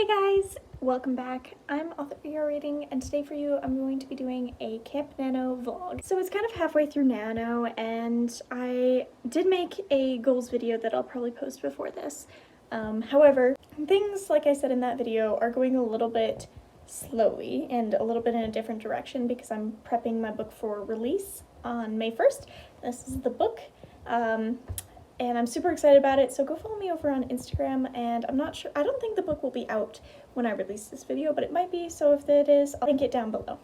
Hey guys, welcome back. I'm author reading, and today for you I'm going to be doing a Camp NaNo vlog. So it's kind of halfway through Nano, and I did make a goals video that I'll probably post before this. However, things, like I said in that video, are going a little bit slowly and a little bit in a different direction because I'm prepping my book for release on May 1st. This is the book. And I'm super excited about it, so go follow me over on Instagram, and I'm not sure, I don't think the book will be out when I release this video, but it might be, so if it is, I'll link it down below.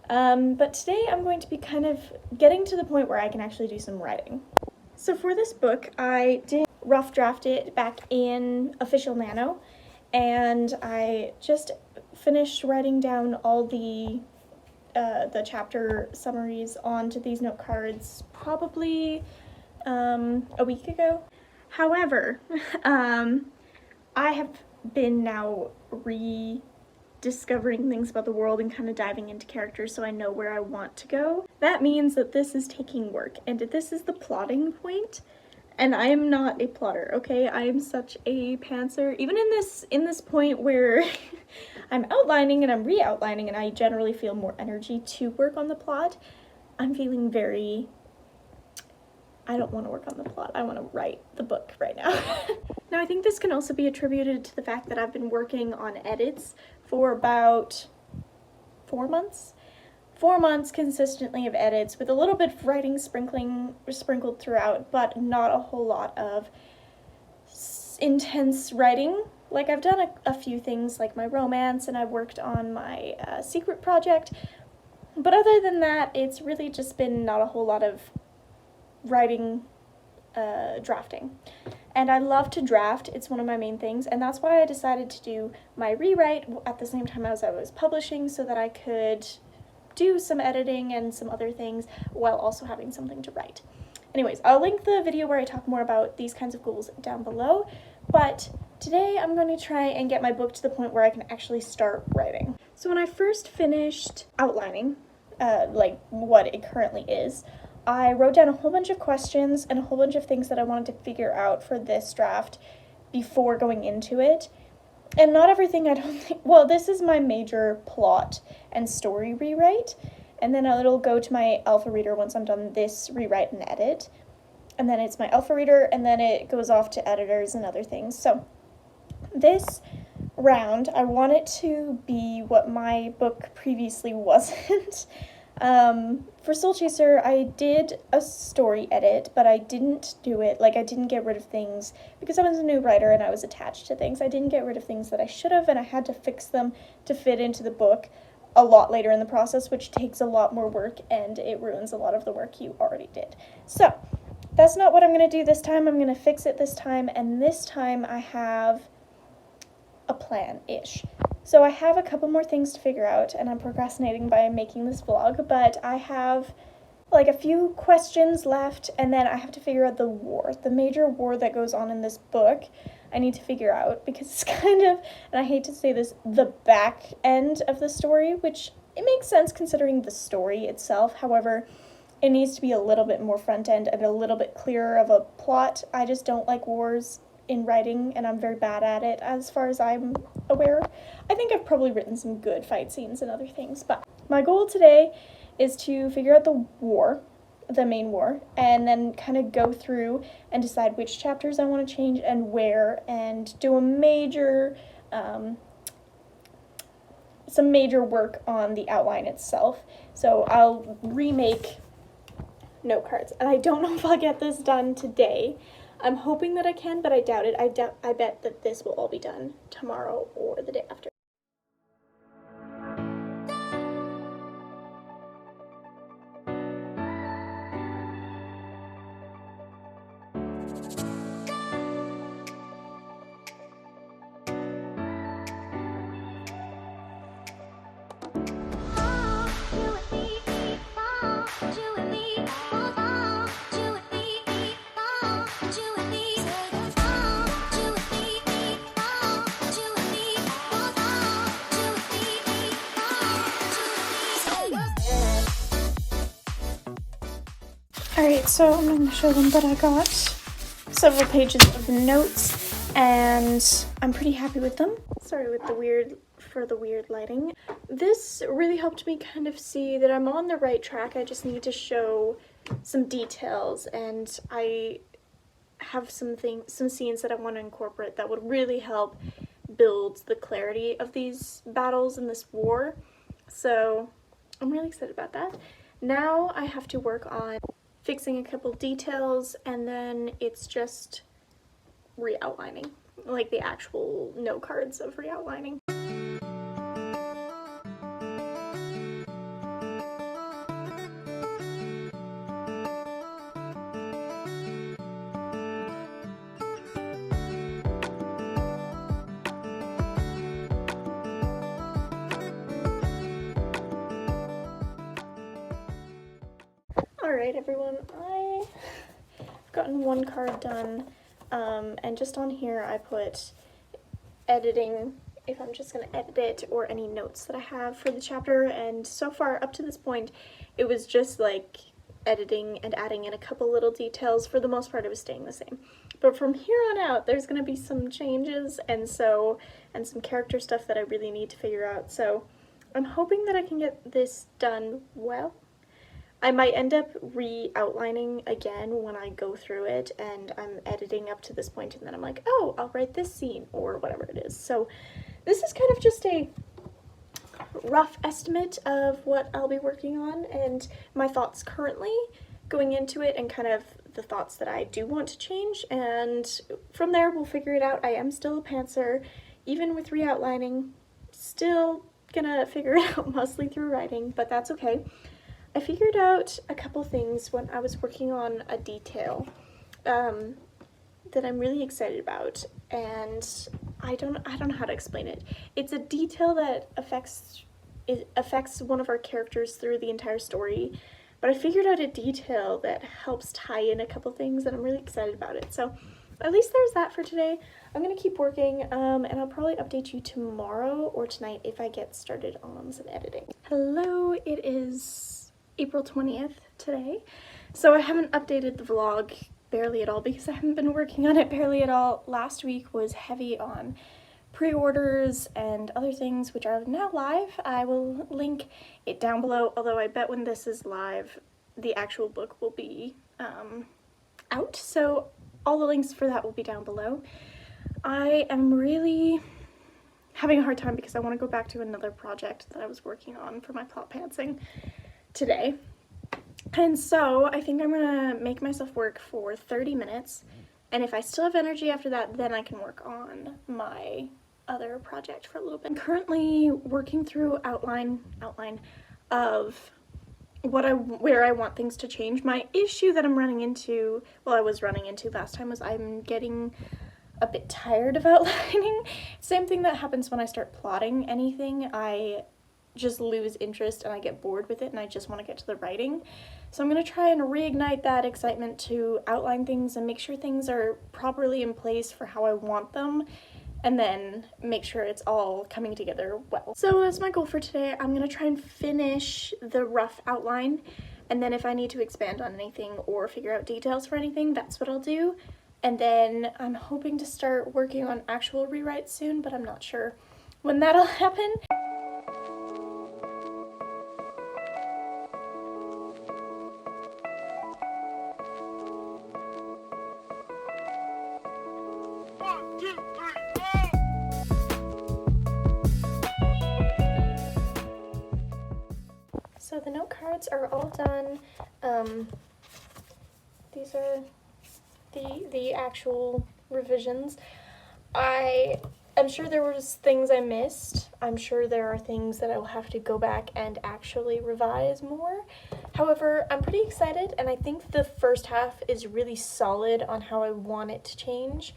But today I'm going to be kind of getting to the point where I can actually do some writing. So for this book, I did rough draft it back in official Nano, and I just finished writing down all the chapter summaries onto these note cards probably a week ago. However, I have been now rediscovering things about the world and kind of diving into characters so I know where I want to go. That means that this is taking work, and this is the plotting point, and I am not a plotter, okay? I am such a pantser. Even in this point where I'm outlining and I'm re-outlining and I generally feel more energy to work on the plot, I'm feeling very I don't want to work on the plot. I want to write the book right now. Now, I think this can also be attributed to the fact that I've been working on edits for about 4 months. 4 months consistently of edits with a little bit of writing sprinkled throughout, but not a whole lot of intense writing. Like, I've done a few things like my romance, and I've worked on my secret project, but other than that, it's really just been not a whole lot of writing, drafting. And I love to draft. It's one of my main things, and that's why I decided to do my rewrite at the same time as I was publishing, so that I could do some editing and some other things while also having something to write. Anyways, I'll link the video where I talk more about these kinds of goals down below, but today I'm going to try and get my book to the point where I can actually start writing. So when I first finished outlining, like what it currently is, I wrote down a whole bunch of questions and a whole bunch of things that I wanted to figure out for this draft before going into it. And not everything, I don't think, well, this is my major plot and story rewrite, and then it'll go to my alpha reader once I'm done this rewrite and edit. And then it's my alpha reader, and then it goes off to editors and other things. So this round, I want it to be what my book previously wasn't. For Soul Chaser, I did a story edit, but I didn't do it, like, I didn't get rid of things, because I was a new writer and I was attached to things. I didn't get rid of things that I should have, and I had to fix them to fit into the book a lot later in the process, which takes a lot more work, and it ruins a lot of the work you already did. So, that's not what I'm going to do this time. I'm going to fix it this time, and this time I have a plan-ish. So I have a couple more things to figure out, and I'm procrastinating by making this vlog, but I have like a few questions left, and then I have to figure out the major war that goes on in this book. I need to figure out, because it's kind of, and I hate to say this, the back end of the story, which it makes sense considering the story itself. However, it needs to be a little bit more front end and a little bit clearer of a plot. I just don't like wars in writing, and I'm very bad at it as far as I'm aware. I think I've probably written some good fight scenes and other things, but my goal today is to figure out the war, the main war, and then kind of go through and decide which chapters I want to change and where, and do a major, some major work on the outline itself. So I'll remake note cards, and I don't know if I'll get this done today. I'm hoping that I can, but I doubt it. I bet that this will all be done tomorrow or the day after. Alright, so I'm going to show them that I got several pages of notes, and I'm pretty happy with them. Sorry with the weird lighting. This really helped me kind of see that I'm on the right track. I just need to show some details, and I have some scenes that I want to incorporate that would really help build the clarity of these battles in this war. So I'm really excited about that. Now I have to work on fixing a couple details, and then it's just re-outlining, like the actual note cards of re-outlining. Alright everyone, I've gotten one card done, and just on here I put editing, if I'm just going to edit it, or any notes that I have for the chapter, and so far up to this point it was just like editing and adding in a couple little details. For the most part it was staying the same, but from here on out there's going to be some changes and some character stuff that I really need to figure out, so I'm hoping that I can get this done well. I might end up re-outlining again when I go through it and I'm editing up to this point, and then I'm like, oh, I'll write this scene or whatever it is. So this is kind of just a rough estimate of what I'll be working on and my thoughts currently going into it, and kind of the thoughts that I do want to change, and from there we'll figure it out. I am still a pantser, even with re-outlining, still gonna figure it out mostly through writing, but that's okay. I figured out a couple things when I was working on a detail that I'm really excited about, and I don't know how to explain it. It's a detail that affects one of our characters through the entire story, but I figured out a detail that helps tie in a couple things, and I'm really excited about it. So at least there's that for today. I'm gonna keep working, and I'll probably update you tomorrow or tonight if I get started on some editing. Hello, it is April 20th today, so I haven't updated the vlog barely at all because I haven't been working on it barely at all. Last week was heavy on pre-orders and other things which are now live. I will link it down below, although I bet when this is live the actual book will be out, so all the links for that will be down below. I am really having a hard time because I want to go back to another project that I was working on for my plot pantsing today, and so I think I'm gonna make myself work for 30 minutes, and if I still have energy after that, then I can work on my other project for a little bit. I'm currently working through outline of where I want things to change. My issue that I'm running into, well, I was running into last time, was I'm getting a bit tired of outlining. Same thing that happens when I start plotting anything. I just lose interest and I get bored with it and I just want to get to the writing. So I'm going to try and reignite that excitement to outline things and make sure things are properly in place for how I want them, and then make sure it's all coming together well. So that's my goal for today. I'm going to try and finish the rough outline, and then if I need to expand on anything or figure out details for anything, that's what I'll do. And then I'm hoping to start working on actual rewrites soon, but I'm not sure when that'll happen. So the note cards are all done. These are the actual revisions. I'm sure there was things I missed. I'm sure there are things that I will have to go back and actually revise more. However, I'm pretty excited, and I think the first half is really solid on how I want it to change.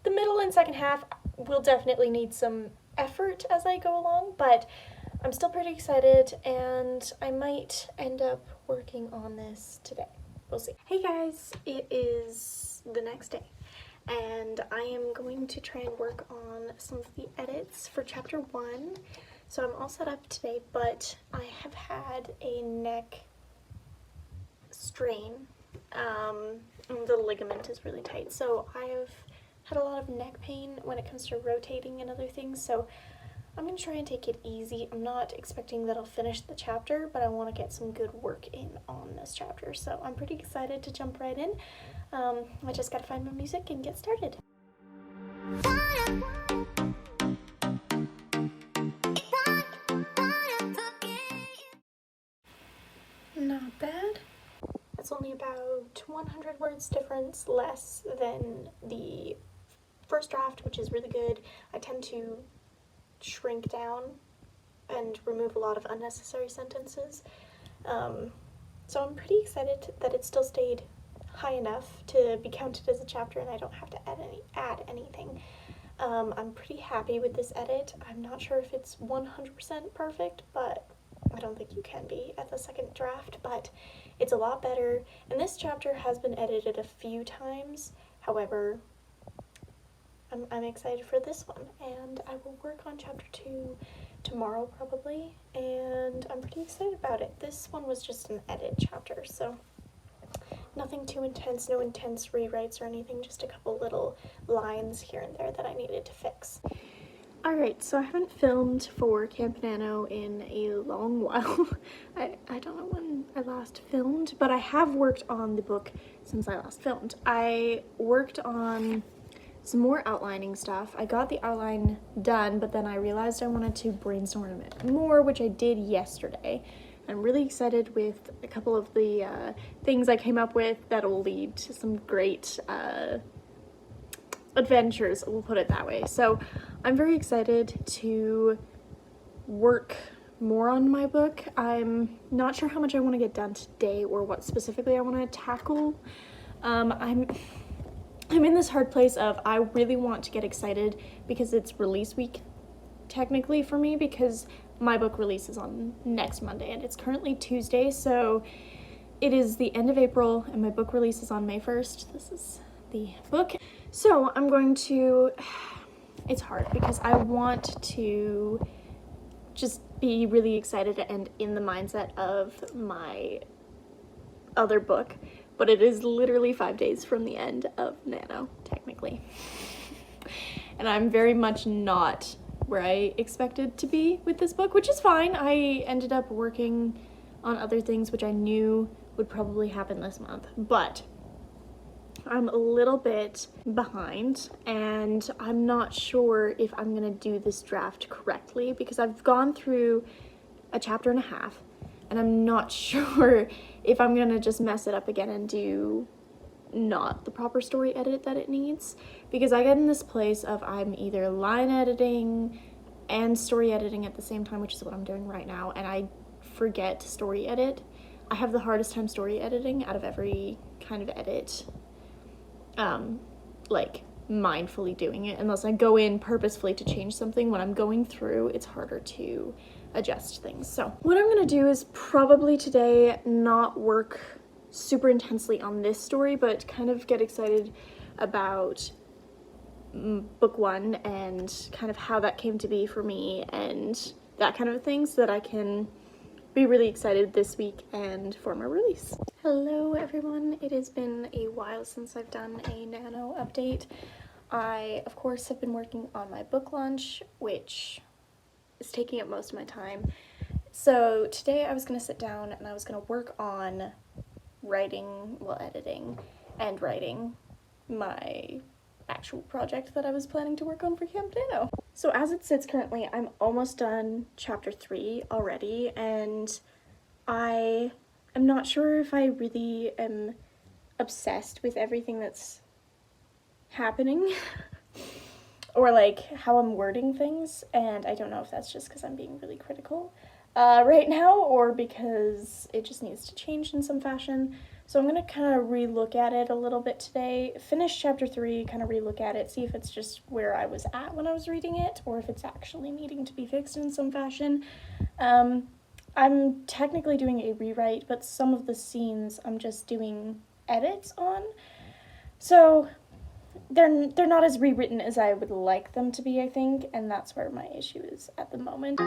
The middle and second half will definitely need some effort as I go along, but I'm still pretty excited, and I might end up working on this today. We'll see. Hey guys, it is the next day, and I am going to try and work on some of the edits for chapter 1. So I'm all set up today, but I have had a neck strain. The ligament is really tight, so I have had a lot of neck pain when it comes to rotating and other things, so I'm going to try and take it easy. I'm not expecting that I'll finish the chapter, but I want to get some good work in on this chapter, so I'm pretty excited to jump right in. I just gotta find my music and get started. Not bad. It's only about 100 words difference less than the first draft, which is really good. I tend to shrink down and remove a lot of unnecessary sentences. So I'm pretty excited that it still stayed high enough to be counted as a chapter and I don't have to add anything. I'm pretty happy with this edit. I'm not sure if it's 100% perfect, but I don't think you can be at the second draft, but it's a lot better. And this chapter has been edited a few times. However, I'm excited for this one, and I will work on chapter 2 tomorrow probably, and I'm pretty excited about it. This one was just an edit chapter, so nothing too intense, no intense rewrites or anything, just a couple little lines here and there that I needed to fix. Alright, so I haven't filmed for Camp NaNo in a long while. I don't know when I last filmed, but I have worked on the book since I last filmed. I worked on some more outlining stuff. I got the outline done, but then I realized I wanted to brainstorm it more, which I did yesterday. I'm really excited with a couple of the things I came up with that will lead to some great adventures, we'll put it that way. So I'm very excited to work more on my book. I'm not sure how much I want to get done today or what specifically I want to tackle. I'm in this hard place of I really want to get excited because it's release week technically for me, because my book releases on next Monday and it's currently Tuesday, so it is the end of April and my book releases on May 1st. This is the book. So I'm going to, it's hard because I want to just be really excited and in the mindset of my other book, but it is literally 5 days from the end of NaNo, technically. And I'm very much not where I expected to be with this book, which is fine. I ended up working on other things which I knew would probably happen this month, but I'm a little bit behind and I'm not sure if I'm gonna do this draft correctly because I've gone through a chapter and a half and I'm not sure if I'm gonna just mess it up again and do not the proper story edit that it needs, because I get in this place of I'm either line editing and story editing at the same time, which is what I'm doing right now, and I forget to story edit. I have the hardest time story editing out of every kind of edit, like mindfully doing it, unless I go in purposefully to change something. When I'm going through, it's harder to adjust things. So what I'm gonna do is probably today not work super intensely on this story, but kind of get excited about book 1 and kind of how that came to be for me and that kind of thing, so that I can be really excited this week and for my release. Hello everyone, it has been a while since I've done a NaNo update. I of course have been working on my book launch, which is taking up most of my time. So today I was going to sit down and I was going to work on editing and writing my actual project that I was planning to work on for Camp NaNo. So as it sits currently, I'm almost done chapter 3 already, and I am not sure if I really am obsessed with everything that's happening or like how I'm wording things, and I don't know if that's just because I'm being really critical right now or because it just needs to change in some fashion. So I'm going to kind of relook at it a little bit today, finish chapter 3, kind of relook at it, see if it's just where I was at when I was reading it, or if it's actually needing to be fixed in some fashion. I'm technically doing a rewrite, but some of the scenes I'm just doing edits on. So they're not as rewritten as I would like them to be, I think, and that's where my issue is at the moment.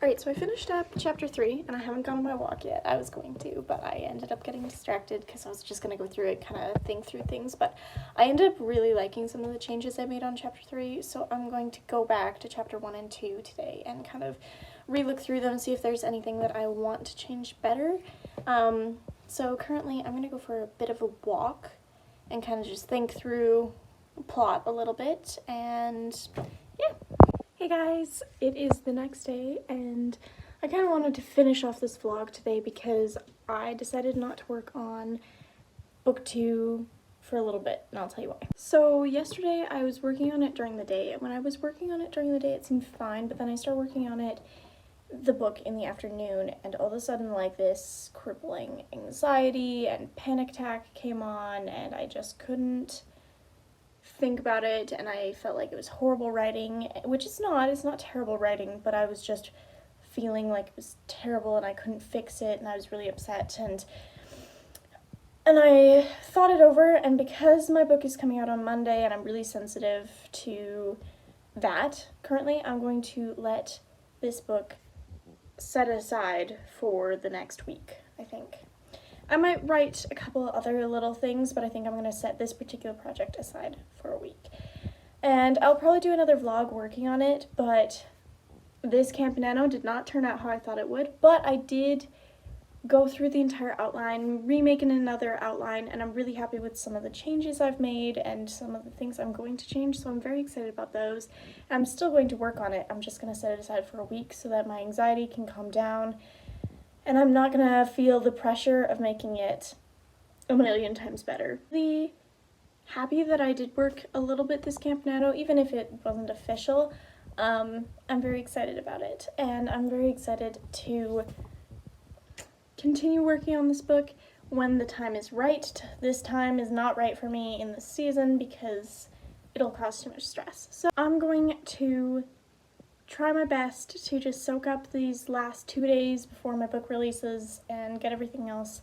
Alright, Alright, so I finished up chapter 3, and I haven't gone on my walk yet. I was going to, but I ended up getting distracted because I was just going to go through it, kind of think through things, but I ended up really liking some of the changes I made on chapter 3, so I'm going to go back to chapter 1 and 2 today and kind of re-look through them, see if there's anything that I want to change better. So currently I'm going to go for a bit of a walk and kind of just think through plot a little bit, and yeah. Hey guys, it is the next day, and I kind of wanted to finish off this vlog today because I decided not to work on book 2 for a little bit, and I'll tell you why. So yesterday I was working on it during the day, and when I was working on it during the day it seemed fine, but then I started working on the book in the afternoon, and all of a sudden like this crippling anxiety and panic attack came on, and I just couldn't think about it, and I felt like it was horrible writing, which it's not terrible writing, but I was just feeling like it was terrible and I couldn't fix it, and I was really upset, and I thought it over, and because my book is coming out on Monday and I'm really sensitive to that currently, I'm going to let this book set aside for the next week, I think. I might write a couple other little things, but I think I'm going to set this particular project aside for a week. And I'll probably do another vlog working on it, but this Camp NaNo did not turn out how I thought it would, but I did go through the entire outline, remaking another outline, and I'm really happy with some of the changes I've made and some of the things I'm going to change, so I'm very excited about those. I'm still going to work on it. I'm just going to set it aside for a week so that my anxiety can calm down, and I'm not going to feel the pressure of making it a million times better. Really happy that I did work a little bit this Camp NaNo, even if it wasn't official. I'm very excited about it, and I'm very excited to continue working on this book when the time is right. This time is not right for me in this season because it'll cause too much stress. So I'm going to try my best to just soak up these last 2 days before my book releases and get everything else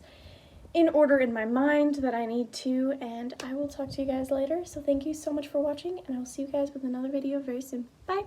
in order in my mind that I need to, and I will talk to you guys later. So thank you so much for watching, and I will see you guys with another video very soon. Bye!